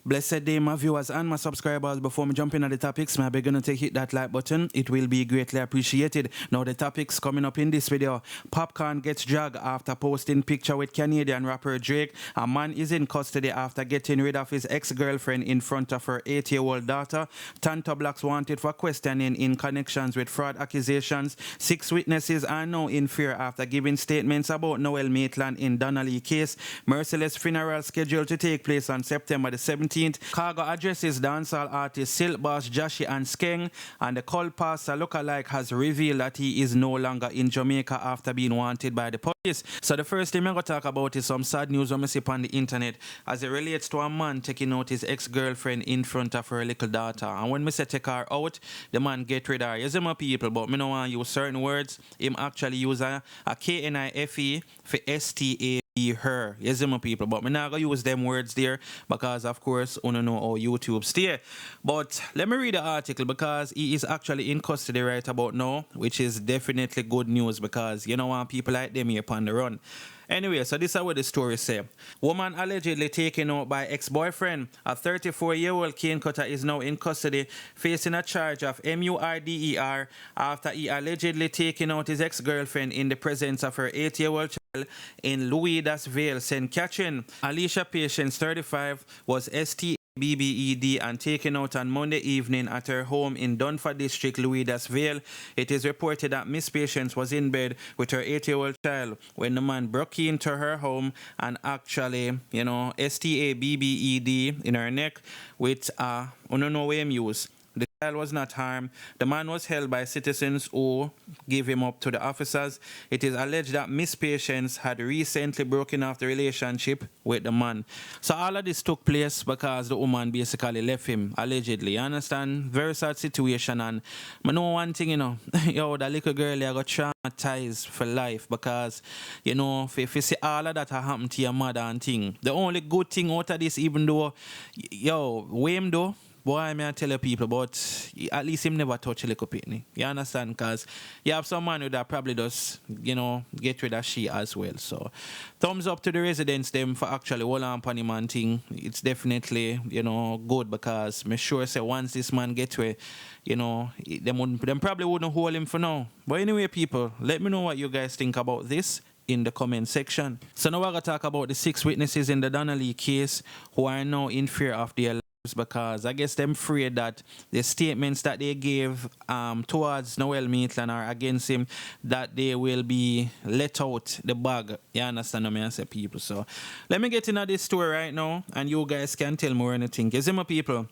Blessed day, my viewers and my subscribers. Before me jump in at the topics, I beg you to hit that like button. It will be greatly appreciated. Now, the topics coming up in this video. Popcaan gets dragged after posting picture with Canadian rapper Drake. A man is in custody after getting rid of his ex-girlfriend in front of her 8-year-old daughter. Tanto Blacks wanted for questioning in connections with fraud accusations. 6 witnesses are now in fear after giving statements about Noel Maitland in Donna-Lee case. Merciless funeral scheduled to take place on September the 17th. Khago addresses dancehall artist Silk Boss, Joshi and Skeng, and the cult pastor lookalike has revealed that he is no longer in Jamaica after being wanted by the police. So the first thing I'm going to talk about is some sad news I see on the internet as it relates to a man taking out his ex-girlfriend in front of her little daughter. And when I say take her out, the man get rid of her. You see my people, but I don't want to use certain words. Him actually use a KNIFE for STA. Her, yes, my people, but I'm not gonna use them words there because, of course, I don't know how YouTube stay. But let me read the article because he is actually in custody right about now, which is definitely good news because you know want people like them here upon the run. Anyway, so this is what the story say. Woman allegedly taken out by ex-boyfriend. A 34-year-old cane cutter is now in custody, facing a charge of murder after he allegedly taken out his ex-girlfriend in the presence of her 8-year-old child in Louis-das-Vale, St. Catherine. Alicia Patience, 35, was STBBED and taken out on Monday evening at her home in Dunford District, Louis-das-Vale. It is reported that Miss Patience was in bed with her 8-year-old child when the man broke into her home and actually, STABBED in her neck with a unknown use. The child was not harmed. The man was held by citizens who gave him up to the officers. It is alleged that Miss Patience had recently broken off the relationship with the man. So all of this took place because the woman basically left him, allegedly. You understand? Very sad situation. And I know one thing, yo, that little girl there got traumatized for life because, if you see all of that happened to your mother and thing. The only good thing out of this, even though, Wayne though, boy, I tell you people, but at least him never touch a little pitney. You understand? Because you have some man that probably does, get rid of she as well. So, thumbs up to the residents them for actually hold on upon him and thing. It's definitely, good because I'm sure say once this man get away, them probably wouldn't hold him for now. But anyway, people, let me know what you guys think about this in the comment section. So now we're going to talk about the 6 witnesses in the Donnelly case who are now in fear of their lives because I guess them afraid that the statements that they gave towards Noel Maitland or against him, that they will be let out the bag. You understand what I say, people? So let me get into this story right now and you guys can tell me anything. You see my people?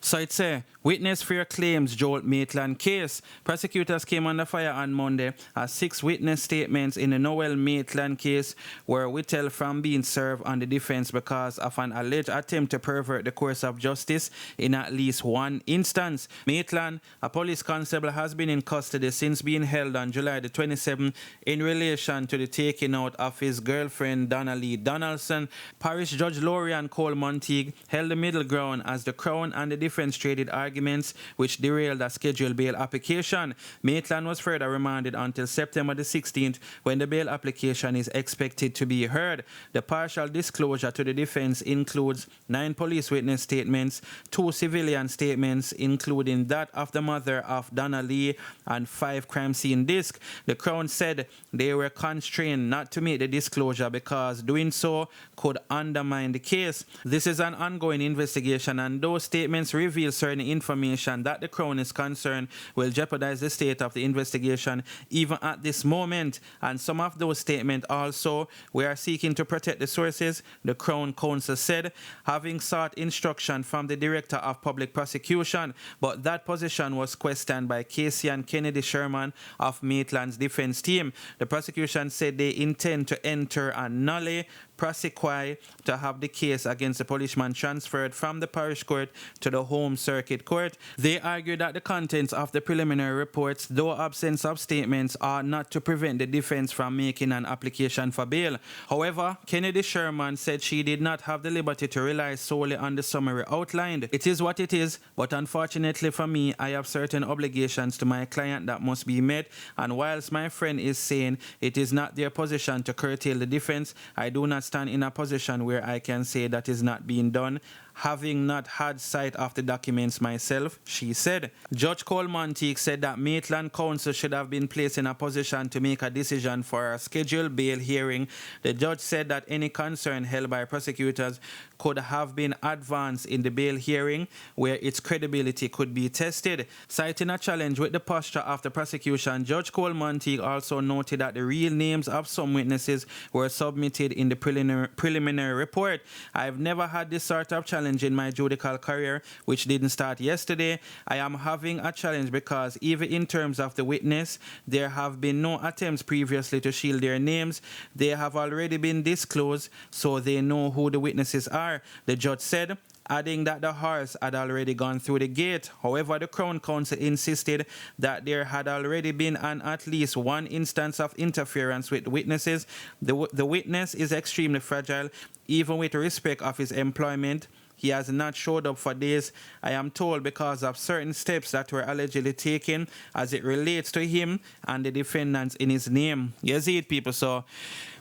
So it says, witness fear claims Joel Maitland case. Prosecutors came under fire on Monday as 6 witness statements in the Noel Maitland case were withheld from being served on the defense because of an alleged attempt to pervert the course of justice in at least one instance. Maitland, a police constable, has been in custody since being held on July the 27th in relation to the taking out of his girlfriend Donna-Lee. Donaldson, Parish Judge Lorian Cole Monteague held the middle ground as the Crown and the defense traded arguments which derailed a scheduled bail application. Maitland was further remanded until September the 16th when the bail application is expected to be heard. The partial disclosure to the defense includes 9 police witness statements, 2 civilian statements including that of the mother of Donna-Lee and 5 crime scene discs. The Crown said they were constrained not to make the disclosure because doing so could undermine the case. This is an ongoing investigation and those statements reveal certain information that the Crown is concerned will jeopardize the state of the investigation even at this moment. And some of those statements also, we are seeking to protect the sources, the Crown Counsel said, having sought instruction from the Director of Public Prosecution, but that position was questioned by Casey and Kennedy Sherman of Maitland's defense team. The prosecution said they intend to enter a nolle prosequi to have the case against the policeman transferred from the parish court to the home circuit court. They argue that the contents of the preliminary reports, though absence of statements, are not to prevent the defense from making an application for bail. However, Kennedy Sherman said she did not have the liberty to rely solely on the summary outlined. It is what it is, but unfortunately for me, I have certain obligations to my client that must be met, and whilst my friend is saying it is not their position to curtail the defense, I do not stand in a position where I can say that is not being done. having not had sight of the documents myself, she said. Judge Cole Monteith said that Maitland Council should have been placed in a position to make a decision for a scheduled bail hearing. The judge said that any concern held by prosecutors could have been advanced in the bail hearing where its credibility could be tested. Citing a challenge with the posture of the prosecution, Judge Cole Monteith also noted that the real names of some witnesses were submitted in the preliminary report. I've never had this sort of challenge in my judicial career, which didn't start yesterday. I am having a challenge because even in terms of the witness, there have been no attempts previously to shield their names. They have already been disclosed, so they know who the witnesses are, the judge said, adding that the horse had already gone through the gate. However, the Crown Counsel insisted that there had already been at least one instance of interference with witnesses. The witness is extremely fragile, even with respect of his employment. He has not showed up for days, I am told, because of certain steps that were allegedly taken as it relates to him and the defendants in his name. You see it, people. So,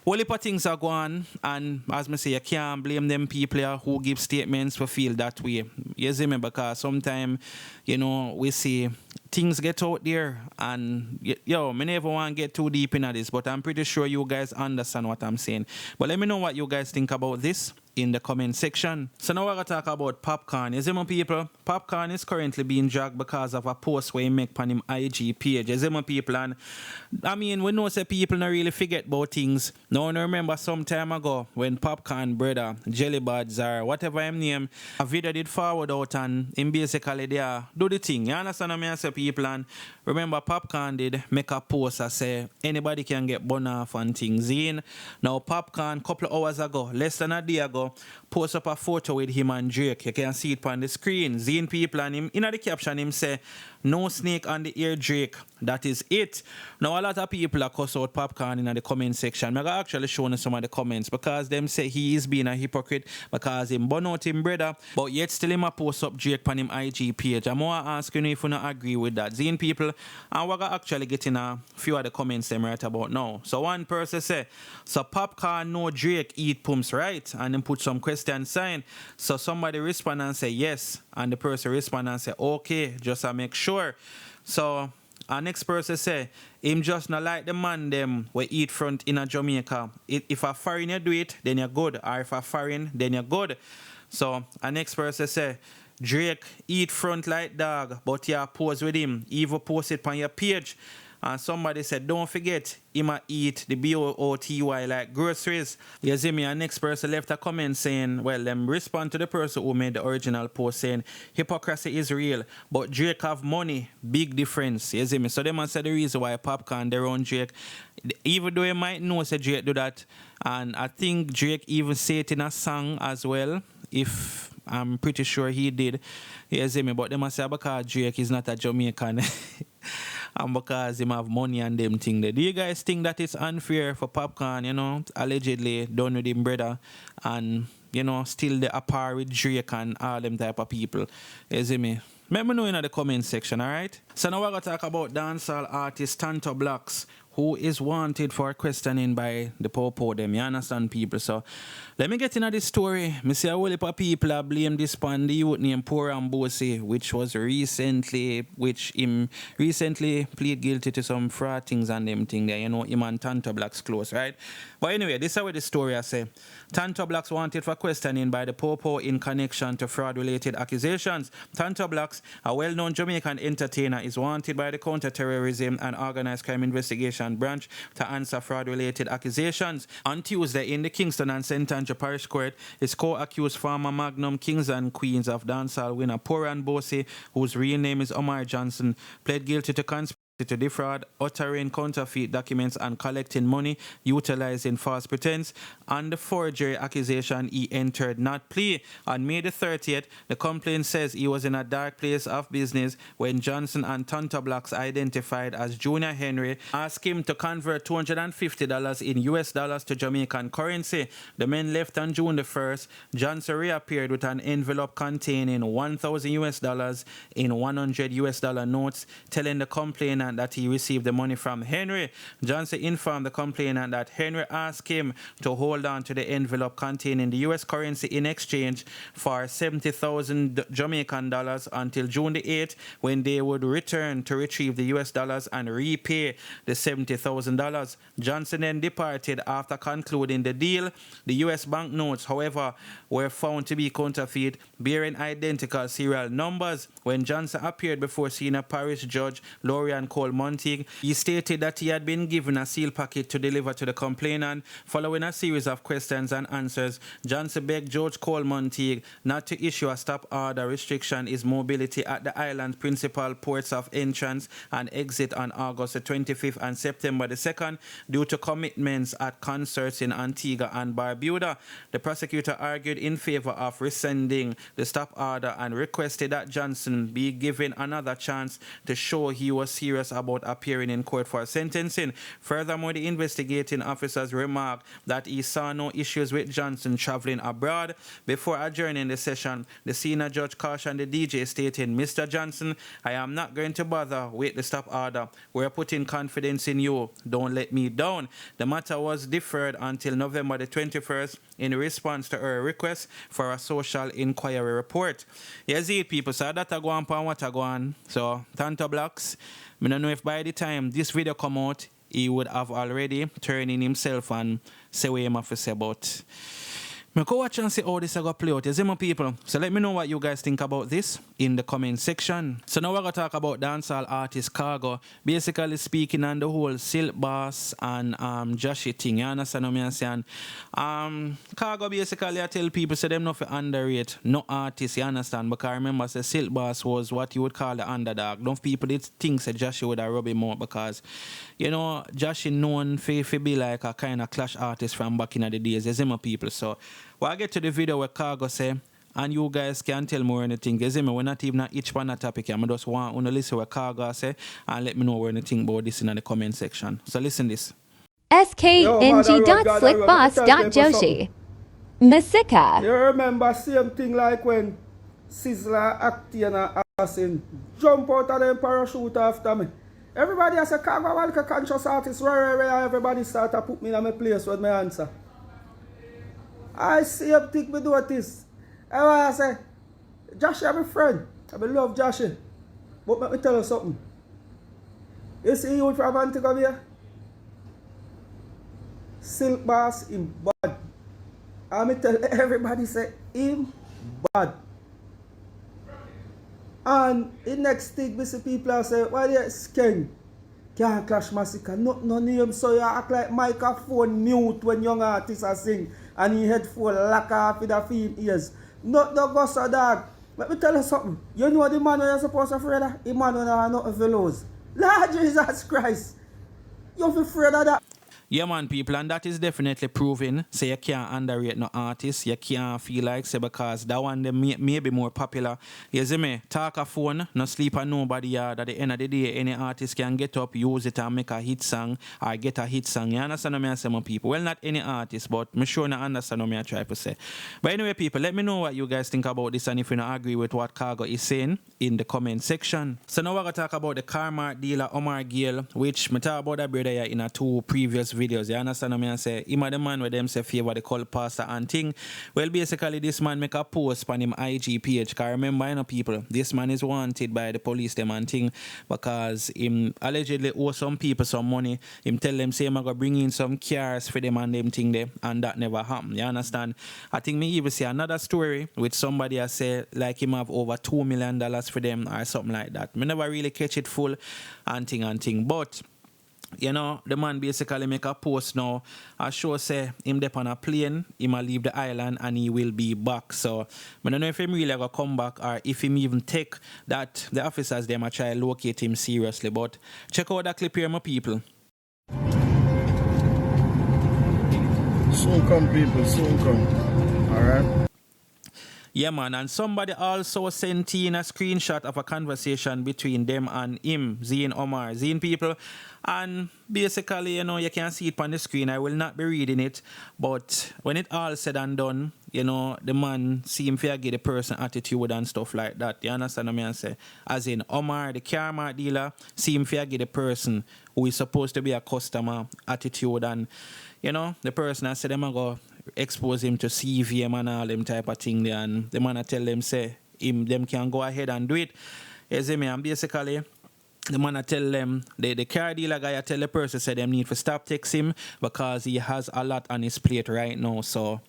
whole heap of things are going on, and as I say, you can't blame them people here who give statements for feel that way. You see me? Because sometimes, we see things get out there, and me never want to get too deep into this, but I'm pretty sure you guys understand what I'm saying. But let me know what you guys think about this in the comment section. So now we're going to talk about Popcaan. You see my people? Popcaan is currently being dragged because of a post where he make on him IG page. You see my people? And I mean, we know say people don't really forget about things. Now I remember some time ago when Popcaan brother, Jellybuds or whatever him name, a video did forward out and him basically there do the thing. You understand what I say, people? And remember Popcaan did make a post that say anybody can get bun off and things in. Now Popcaan couple of hours ago, less than a day ago, post up a photo with him and Drake. You can see it on the screen. Zine people, and him in the caption him say, "No snake on the ear, Drake. That is it." Now a lot of people are cuss out Popcaan in the comment section. I'm gonna actually show you some of the comments because them say he is being a hypocrite because him bun out him brother, but yet still him a post up Drake on him IG page. I'm gonna ask you if you not agree with that, Zine people, and we're gonna actually get in a few of the comments them right about now. So one person say, "So Popcaan know Drake eat pumps, right?" And then put some question sign. So somebody respond and say yes, and the person respond and say okay, just to make sure. So our next person say him just not like the man them we eat front in a Jamaica. If a foreign you do it, then you're good, or if a foreign, then you're good. So our next person say Drake eat front like dog, but you pose with him. Even post it on your page. And somebody said, don't forget, him a eat the BOOTY like groceries. You see me, and next person left a comment saying, well, them respond to the person who made the original post saying, hypocrisy is real, but Drake have money, big difference. You see me? So them said the reason why Popcaan, their own Drake, even though you might know say Drake do that, and I think Drake even say it in a song as well, if I'm pretty sure he did. You see me? But them say because Drake is not a Jamaican. And because him have money and them thing there. Do you guys think that it's unfair for Popcaan, allegedly done with him brother and, still the apart with Drake and all them type of people? You see me? Let me know in the comment section, alright? So now we're going to talk about dancehall artist Tanto Blacks, who is wanted for questioning by the Popo them. You understand, people? So let me get into this story. I see a whole heap of people are blame this on the youth named P0LICE, which him recently plead guilty to some fraud things and them thing there. Him and Tanto Blacks close, right? But anyway, this is what the story I say. Tanto Blacks wanted for questioning by the Popo in connection to fraud-related accusations. Tanto Blacks, a well-known Jamaican entertainer, is wanted by the Counter-Terrorism and Organized Crime Investigation Branch to answer fraud-related accusations. On Tuesday, in the Kingston and St. Andrew Parish Court, his co-accused former Magnum Kings and Queens of dancehall winner P0LICE, whose real name is Omar Johnson, pled guilty to conspiracy to defraud, uttering counterfeit documents and collecting money utilizing false pretense. On the forgery accusation, he entered not plea. On May the 30th, the complaint says he was in a dark place of business when Johnson and Tanto Blacks, identified as Junior Henry, asked him to convert $250 in US dollars to Jamaican currency. The men left on June the 1st. Johnson reappeared with an envelope containing $1,000 US in $100 US notes, telling the complainant complainant that he received the money from Henry. Johnson informed the complainant that Henry asked him to hold on to the envelope containing the U.S. currency in exchange for 70,000 Jamaican dollars until June the 8th, when they would return to retrieve the U.S. dollars and repay the $70,000. Johnson then departed after concluding the deal. The U.S. banknotes, however, were found to be counterfeit, bearing identical serial numbers. When Johnson appeared before senior parish judge Lorian Cole Monteague, he stated that he had been given a sealed packet to deliver to the complainant. Following a series of questions and answers, Johnson begged Judge Cole Monteague not to issue a stop order restriction his mobility at the island's principal ports of entrance and exit on August the 25th and September the 2nd due to commitments at concerts in Antigua and Barbuda. The prosecutor argued in favor of rescinding the stop order and requested that Johnson be given another chance to show he was serious about appearing in court for sentencing. Furthermore, the investigating officers remarked that he saw no issues with Johnson traveling abroad. Before adjourning the session, the senior judge cautioned the DJ, stating, "Mr. Johnson, I am not going to bother with the stop order. We're putting confidence in you. Don't let me down." The matter was deferred until November the 21st in response to her request for a social inquiry report. Yes, people, so that I go on and what I go on. So, Tanto Blacks, I don't know if by the time this video come out, he would have already turned in himself and say what he have to say about. I go watch and see how this is going to play out. You see, my people? So let me know what you guys think about this in the comment section. So now we're going to talk about dancehall artist Khago. Basically speaking on the whole Silk Boss and Joshy thing. You understand what I'm saying? Khago basically I tell people say them not for underrate no artist, you understand? Because I remember say Silk Boss was what you would call the underdog. Don't people did think say Joshy would have rub him out because, you know, Joshy known for be like a kind of clash artist from back in the days. You see, my people? So well, I get to the video where Khago say, and you guys can tell me anything. You see me, we're not even at each one topic. I just want to listen what Khago say and let me know anything about this in the comment section. So listen this. skng.slickboss.joshi. Masika. You remember same thing like when Sizzler, Acti and Assassin jump out of them parachute after me. Everybody has a Khago, like a conscious artist, right, everybody start to put me in my place with my answer. I see him think me do this. I say, Josh, I'm a friend. I love Josh. But let me tell you something. You see you from Antigua here? Silk Boss, him bad. And me tell everybody say, him bad. And the next thing, we see people say, why you skeng? Can't clash massacre. Not no name, so you act like microphone mute when young artists are sing. And he headphone lock off with the feet ears. Not the gossa dog. Let me tell you something. You know the man you're supposed to afraid of? The man who have nothing for lose. Lord Jesus Christ. You're afraid of that. Yeah, man, people, and that is definitely proving. So you can't underrate no artist. You can't feel like say because that one they may be more popular. You see me? Talk a phone, no sleep on nobody yard. At the end of the day, any artist can get up, use it and make a hit song or get a hit song. You understand what I say, my people? Well, not any artist, but I'm sure I understand what I try to say. But anyway, people, let me know what you guys think about this and if you don't agree with what Khago is saying in the comment section. So now we're going to talk about the car mark dealer Omar Gale, which I talk about that brother here in a two previous videos. You understand what I say? Him are the man where them say favor the call pastor and thing. Well, basically this man make a post on him IG page. Cause remember, you know, people, this man is wanted by the police them and thing because him allegedly owe some people some money. Him tell them say I'm gonna bring in some cars for them and them thing there, and that never happened. You understand? I think me even see another story with somebody I say like him have over $2 million for them or something like that. Me never really catch it full and thing. But you know, the man basically make a post now. I sure say him dep on a plane, he might leave the island and he will be back. So I don't know if him really gonna come back or if him even take that the officers them a try locate him seriously. But check out that clip here, my people. Soon come, people, soon come. Alright. Yeah, man, and somebody also sent in a screenshot of a conversation between them and him, Zine Omar. Zine people, and basically, you know, you can see it on the screen. I will not be reading it, but when it all said and done, you know, the man seemed to get the person attitude and stuff like that. You understand what I say? As in, Omar, the car mark dealer, seemed to get the person who is supposed to be a customer attitude, and, you know, the person I said them go expose him to CVM and all them type of thing there, and the man I tell them say them can go ahead and do it. You see me? And basically the man I tell them, the car dealer guy I tell the person say them need to stop text him because he has a lot on his plate right now. So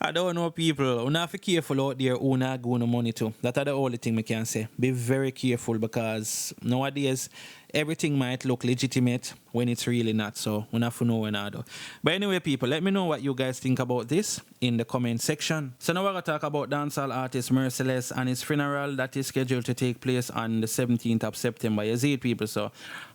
I don't know, people. You have to be careful out there who not go no money to. That's the only thing I can say. Be very careful because nowadays everything might look legitimate when it's really not. So we have to know when I do. But anyway, people, let me know what you guys think about this in the comment section. So now we're going to talk about dancehall artist Merciless and his funeral that is scheduled to take place on the 17th of September. You see it, people? So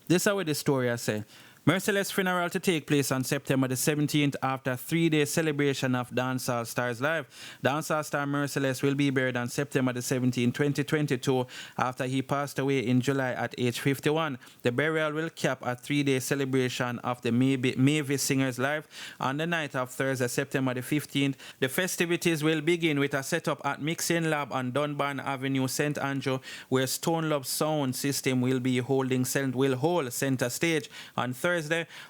this is what the story I say. Merciless funeral to take place on September the 17th after a 3-day celebration of Dancehall Stars Live. Dancehall star Merciless will be buried on September the 17th, 2022 after he passed away in July at age 51. The burial will cap a 3-day celebration of the Mavis Singers Live on the night of Thursday, September the 15th. The festivities will begin with a setup at Mixing Lab on Dunbar Avenue, St. Andrew, where Stone Love Sound System will hold center stage. On Thursday,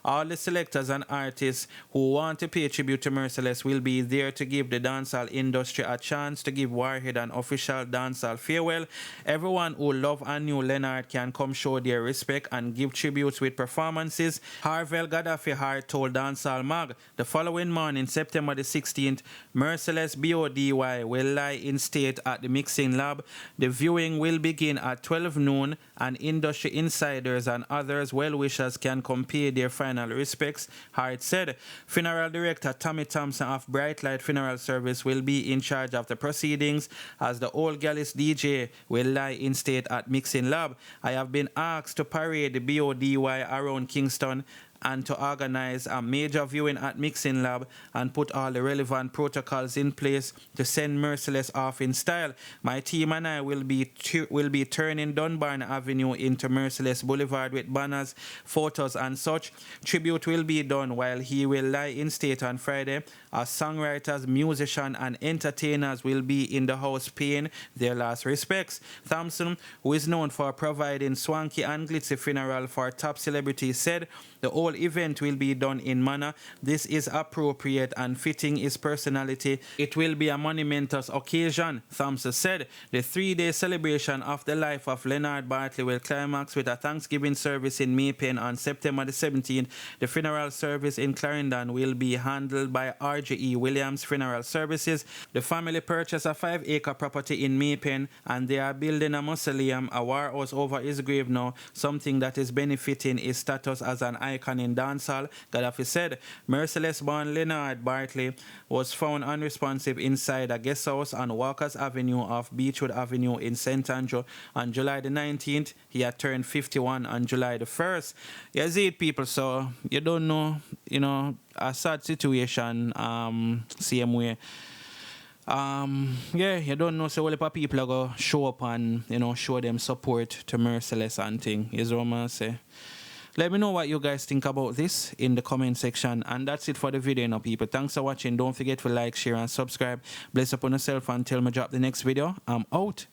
all the selectors and artists who want to pay tribute to Merciless will be there to give the dancehall industry a chance to give Warhead an official dancehall farewell. Everyone who love and knew Leonard can come show their respect and give tributes with performances. Harvell Gaddafi Hart told Dancehall Mag. The following morning, September the 16th, Merciless BODY will lie in state at the Mixing Lab. The viewing will begin at 12 noon and industry insiders and others well-wishers can compare their final respects. Hart said. Funeral director Tommy Thompson of Bright Light Funeral Service will be in charge of the proceedings as the Old Gallis DJ will lie in state at Mixing Lab. I have been asked to parade the BODY around Kingston and to organize a major viewing at Mixing Lab and put all the relevant protocols in place to send Merciless off in style. My team and I will be turning Dunbar Avenue into Merciless Boulevard with banners, photos and such. Tribute will be done while he will lie in state on Friday. Our songwriters, musicians and entertainers will be in the house paying their last respects. Thompson, who is known for providing swanky and glitzy funeral for top celebrities, said the whole event will be done in manner. This is appropriate and fitting his personality. It will be a monumentous occasion, Thompson said. The 3-day celebration of the life of Leonard Bartley will climax with a Thanksgiving service in Maypen on September the 17th. The funeral service in Clarendon will be handled by RGE Williams Funeral Services. The family purchased a 5-acre property in Maypen and they are building a mausoleum, a war house over his grave now, something that is benefiting his status as an icon in dancehall, Gaddafi said. Merciless born Leonard Bartley was found unresponsive inside a guest house on Walkers Avenue off Beechwood Avenue in St. Andrew on July the 19th. He had turned 51 on July the 1st. You see it, people, so you don't know, you know, a sad situation, same way. Yeah, you don't know, so all the people are going to show up and, you know, show them support to Merciless and thing, is what I say. Let me know what you guys think about this in the comment section. And that's it for the video now, people. Thanks for watching. Don't forget to like, share and subscribe. Bless upon yourself until I drop the next video. I'm out.